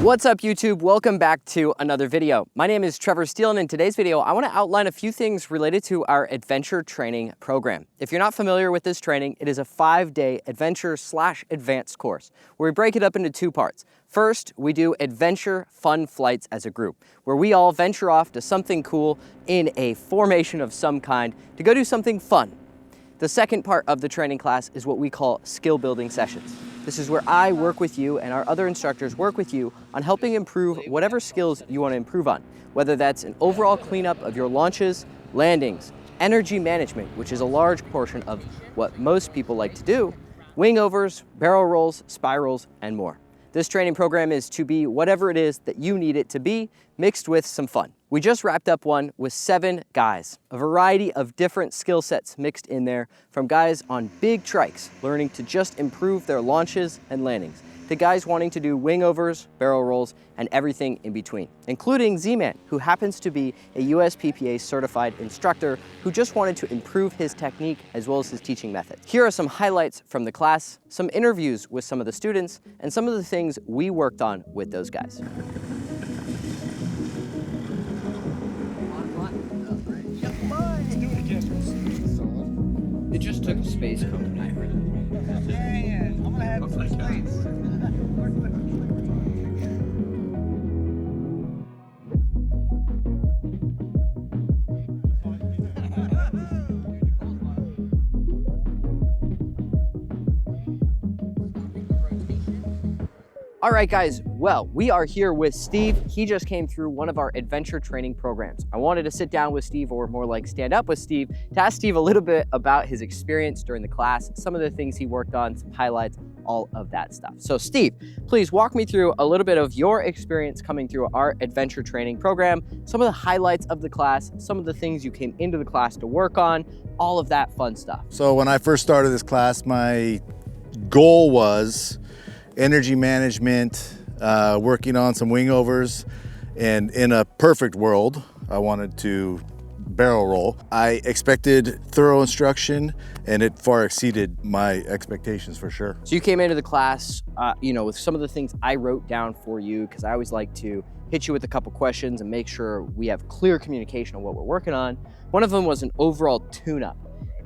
What's up YouTube? Welcome back to another video. My name is Trevor Steele, and in today's video, I want to outline a few things related to our adventure training program. If you're not familiar with this training, it is a 5-day adventure/advanced course where we break it up into two parts. First, we do adventure fun flights as a group, where we all venture off to something cool in a formation of some kind to go do something fun. The second part of the training class is what we call skill building sessions. This is where I work with you and our other instructors work with you on helping improve whatever skills you want to improve on, whether that's an overall cleanup of your launches, landings, energy management, which is a large portion of what most people like to do, wing overs, barrel rolls, spirals, and more. This training program is to be whatever it is that you need it to be, mixed with some fun. We just wrapped up one with 7 guys, a variety of different skill sets mixed in there, from guys on big trikes learning to just improve their launches and landings, to guys wanting to do wing overs, barrel rolls, and everything in between, including Z-Man, who happens to be a USPPA certified instructor who just wanted to improve his technique as well as his teaching method. Here are some highlights from the class, some interviews with some of the students, and some of the things we worked on with those guys. It just took a space company. Man, I'm gonna have some space. All right, guys, well, we are here with Steve. He just came through one of our adventure training programs. I wanted to sit down with Steve, or more like stand up with Steve, to ask Steve a little bit about his experience during the class, some of the things he worked on, some highlights, all of that stuff. So Steve, please walk me through a little bit of your experience coming through our adventure training program, some of the highlights of the class, some of the things you came into the class to work on, all of that fun stuff. So when I first started this class, my goal was energy management, working on some wing overs, and in a perfect world, I wanted to barrel roll. I expected thorough instruction, and it far exceeded my expectations for sure. So you came into the class, with some of the things I wrote down for you, because I always like to hit you with a couple questions and make sure we have clear communication on what we're working on. One of them was an overall tune-up.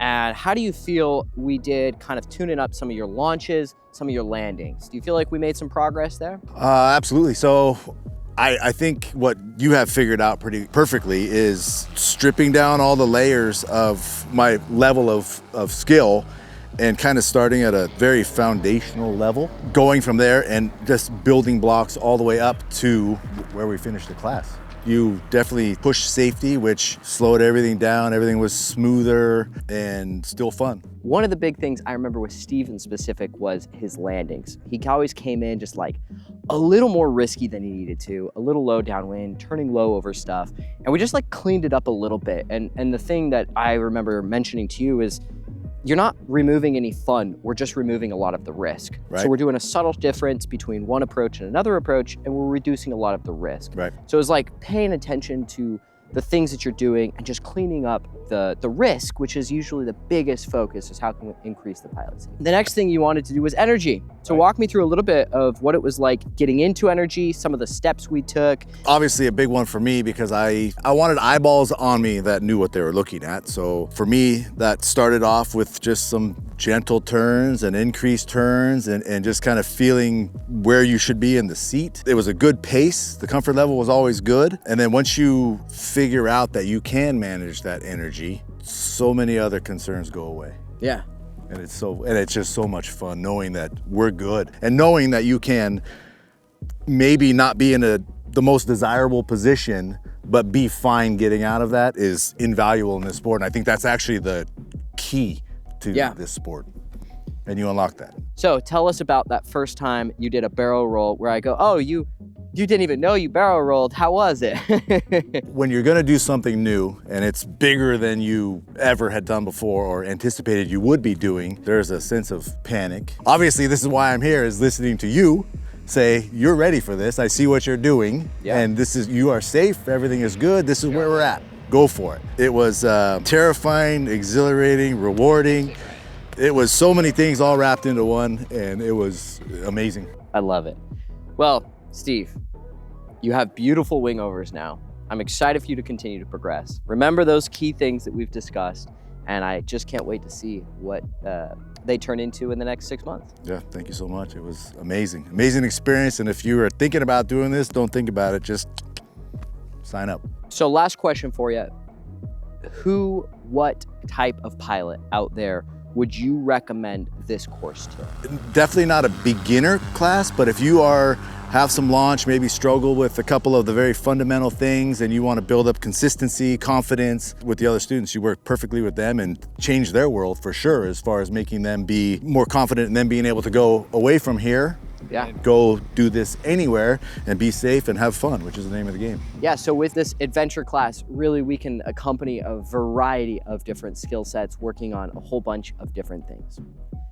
And how do you feel we did kind of tuning up some of your launches, some of your landings? Do you feel like we made some progress there? Absolutely. So I think what you have figured out pretty perfectly is stripping down all the layers of my level of skill and kind of starting at a very foundational level, going from there and just building blocks all the way up to where we finished the class. You definitely pushed safety, which slowed everything down. Everything was smoother and still fun. One of the big things I remember with Steve in specific was his landings. He always came in just like a little more risky than he needed to, a little low downwind, turning low over stuff. And we just like cleaned it up a little bit. And the thing that I remember mentioning to you is, you're not removing any fun, we're just removing a lot of the risk. Right. So we're doing a subtle difference between one approach and another approach, and we're reducing a lot of the risk. Right. So it's like paying attention to the things that you're doing and just cleaning up the risk, which is usually the biggest focus, is how can we increase the pilot safety. The next thing you wanted to do was energy. So walk me through a little bit of what it was like getting into energy, some of the steps we took. Obviously a big one for me because I wanted eyeballs on me that knew what they were looking at. So for me, that started off with just some gentle turns and increased turns and just kind of feeling where you should be in the seat. It was a good pace. The comfort level was always good. And then once you figure out that you can manage that energy, so many other concerns go away. Yeah. And it's just so much fun knowing that we're good and knowing that you can maybe not be in the most desirable position, but be fine getting out of that is invaluable in this sport. And I think that's actually the key to this sport. And you unlock that. So tell us about that first time you did a barrel roll where I go, oh, you didn't even know you barrel rolled. How was it? When you're gonna do something new and it's bigger than you ever had done before or anticipated you would be doing, there's a sense of panic. Obviously, this is why I'm here, is listening to you say, you're ready for this. I see what you're doing. And you are safe, everything is good. This is where we're at. Go for it. It was terrifying, exhilarating, rewarding. It was so many things all wrapped into one, and it was amazing. I love it. Well, Steve, You have beautiful wingovers now. I'm excited for you to continue to progress. Remember those key things that we've discussed, and I just can't wait to see what they turn into in the next 6 months. Yeah, thank you so much. It was amazing. Amazing experience. And if you are thinking about doing this, don't think about it. Just sign up. So last question for you. What type of pilot out there would you recommend this course to? Definitely not a beginner class, but if you have some launch, maybe struggle with a couple of the very fundamental things and you want to build up consistency, confidence with the other students, you work perfectly with them and change their world for sure, as far as making them be more confident and then being able to go away from here. Yeah. Go do this anywhere and be safe and have fun, which is the name of the game. Yeah, so with this adventure class, really we can accompany a variety of different skill sets working on a whole bunch of different things.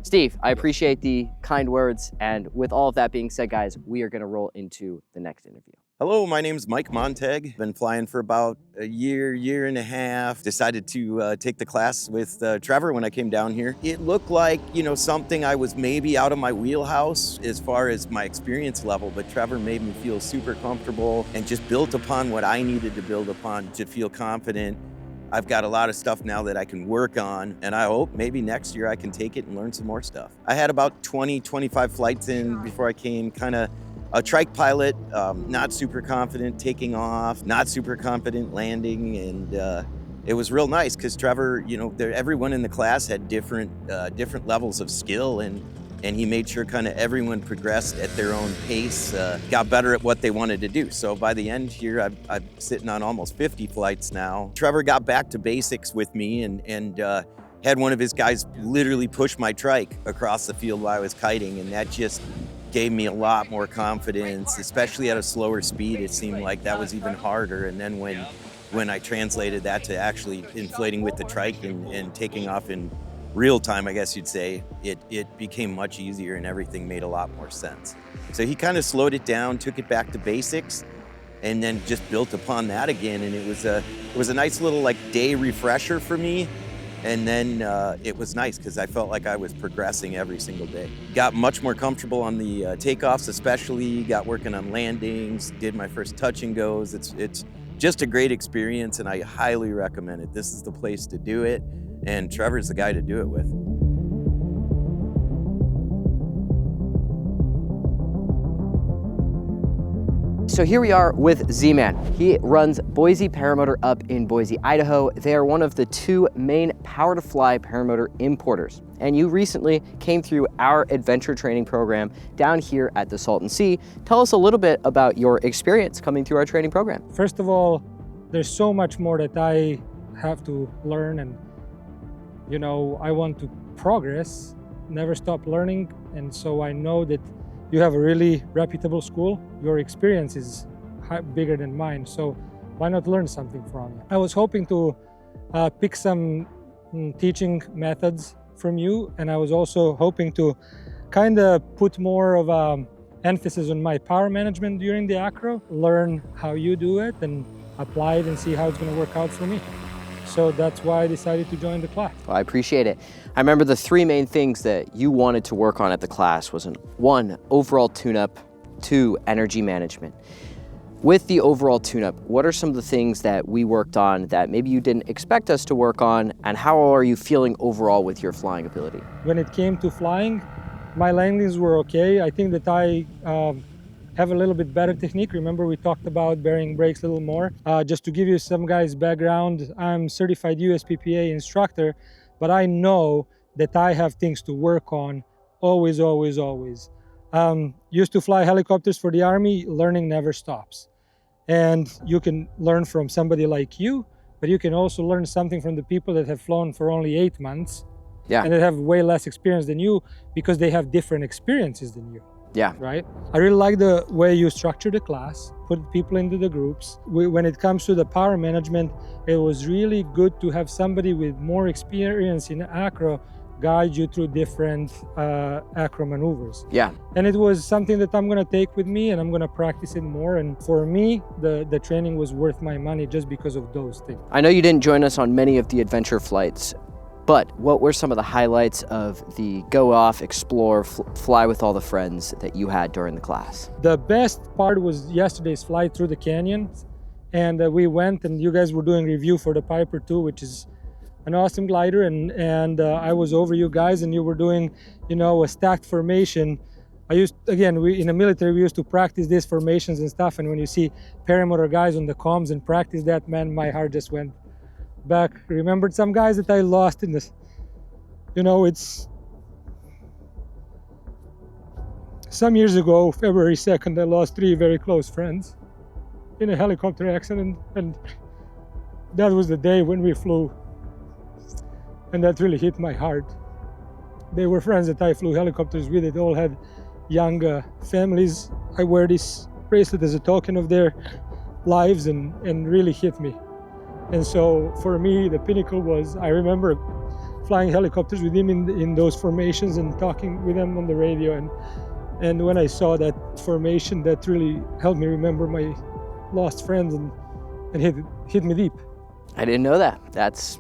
Steve, I appreciate the kind words. And with all of that being said, guys, we are gonna roll into the next interview. Hello, my name's Mike Montag. Been flying for about a year and a half. Decided to take the class with Trevor when I came down here. It looked like, something I was maybe out of my wheelhouse as far as my experience level, but Trevor made me feel super comfortable and just built upon what I needed to build upon to feel confident. I've got a lot of stuff now that I can work on, and I hope maybe next year I can take it and learn some more stuff. I had about 25 flights in before I came, kind of a trike pilot, not super confident taking off, not super confident landing, and it was real nice because Trevor, everyone in the class had different levels of skill, and he made sure kind of everyone progressed at their own pace, got better at what they wanted to do. So by the end here, I'm sitting on almost 50 flights now. Trevor got back to basics with me and had one of his guys literally push my trike across the field while I was kiting, and that just gave me a lot more confidence, especially at a slower speed. It seemed like that was even harder. And then when I translated that to actually inflating with the trike and taking off in real time, I guess you'd say, it became much easier and everything made a lot more sense. So he kind of slowed it down, took it back to basics, and then just built upon that again. And it was a nice little day refresher for me. And then it was nice because I felt like I was progressing every single day. Got much more comfortable on the takeoffs, especially, got working on landings, did my first touch and goes. It's just a great experience, and I highly recommend it. This is the place to do it, and Trevor's the guy to do it with. So here we are with Z-Man. He runs Boise Paramotor up in Boise, Idaho. They are one of the two main Power to Fly paramotor importers. And you recently came through our adventure training program down here at the Salton Sea. Tell us a little bit about your experience coming through our training program. First of all, there's so much more that I have to learn, and I want to progress, never stop learning. And so I know that you have a really reputable school. Your experience is bigger than mine, so why not learn something from you? I was hoping to pick some teaching methods from you, and I was also hoping to kind of put more of emphasis on my power management during the acro, learn how you do it and apply it and see how it's going to work out for me. So that's why I decided to join the class. Well, I appreciate it. I remember the three main things that you wanted to work on at the class was 1, overall tune-up, 2, energy management. With the overall tune-up, what are some of the things that we worked on that maybe you didn't expect us to work on, and how are you feeling overall with your flying ability? When it came to flying, my landings were okay. I think that I have a little bit better technique. Remember, we talked about bearing brakes a little more. Just to give you some guys' background, I'm certified USPPA instructor, but I know that I have things to work on always, always, always. Used to fly helicopters for the Army, learning never stops. And you can learn from somebody like you, but you can also learn something from the people that have flown for only 8 months. Yeah. And that have way less experience than you because they have different experiences than you. Yeah. Right? I really like the way you structure the class, put people into the groups. When it comes to the power management, it was really good to have somebody with more experience in acro guide you through different acro maneuvers. Yeah. And it was something that I'm gonna take with me and I'm gonna practice it more. And for me, the training was worth my money just because of those things. I know you didn't join us on many of the adventure flights. But what were some of the highlights of the go off, explore, fly with all the friends that you had during the class? The best part was yesterday's flight through the canyons. And we went, and you guys were doing review for the Piper 2, which is an awesome glider. And I was over you guys, and you were doing, you know, a stacked formation. Again, in the military, we used to practice these formations and stuff. And when you see paramotor guys on the comms and practice that, man, my heart just went back. Remembered some guys that I lost in this. You know, it's some years ago, February 2nd, I lost 3 very close friends in a helicopter accident, and that was the day when we flew, and that really hit my heart. They were friends that I flew helicopters with. They all had young families. I wear this bracelet as a token of their lives, and really hit me. And so for me, the pinnacle was, I remember flying helicopters with him in those formations and talking with him on the radio. And when I saw that formation, that really helped me remember my lost friends, and hit me deep. I didn't know that. That's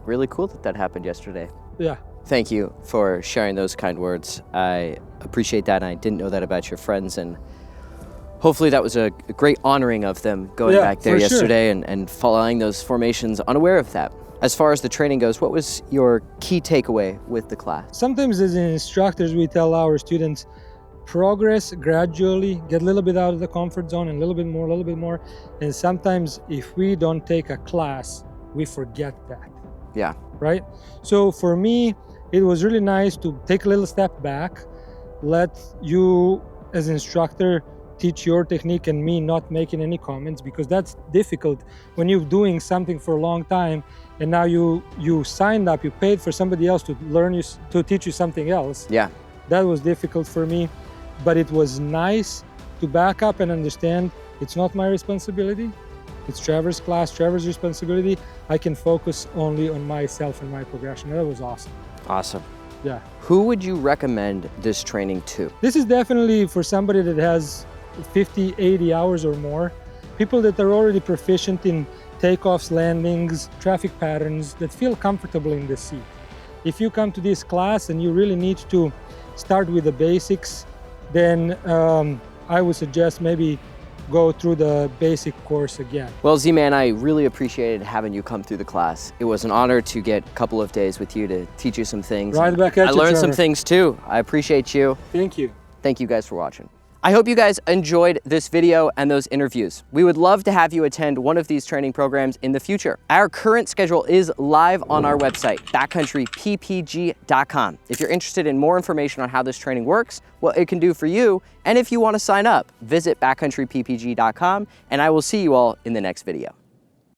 really cool that happened yesterday. Yeah. Thank you for sharing those kind words. I appreciate that, and I didn't know that about your friends, and hopefully that was a great honoring of them going back there yesterday and following those formations, unaware of that. As far as the training goes, what was your key takeaway with the class? Sometimes as instructors, we tell our students, progress gradually, get a little bit out of the comfort zone, and a little bit more. And sometimes if we don't take a class, we forget that. Yeah. Right? So for me, it was really nice to take a little step back, let you as an instructor teach your technique and me not making any comments, because that's difficult when you're doing something for a long time and now you signed up, you paid for somebody else to teach you something else. Yeah. That was difficult for me, but it was nice to back up and understand it's not my responsibility. It's Trevor's class, Trevor's responsibility. I can focus only on myself and my progression. That was awesome. Awesome. Yeah. Who would you recommend this training to? This is definitely for somebody that has 50, 80 hours or more. People that are already proficient in takeoffs, landings, traffic patterns, that feel comfortable in the seat. If you come to this class and you really need to start with the basics, then I would suggest maybe go through the basic course again. Well, Z-Man, I really appreciated having you come through the class. It was an honor to get a couple of days with you to teach you some things. Right back at you, I learned some Trevor. things too. I appreciate you. Thank you. Thank you guys for watching. I hope you guys enjoyed this video and those interviews. We would love to have you attend one of these training programs in the future. Our current schedule is live on our website, backcountryppg.com. If you're interested in more information on how this training works, what it can do for you, and if you want to sign up, visit backcountryppg.com, and I will see you all in the next video.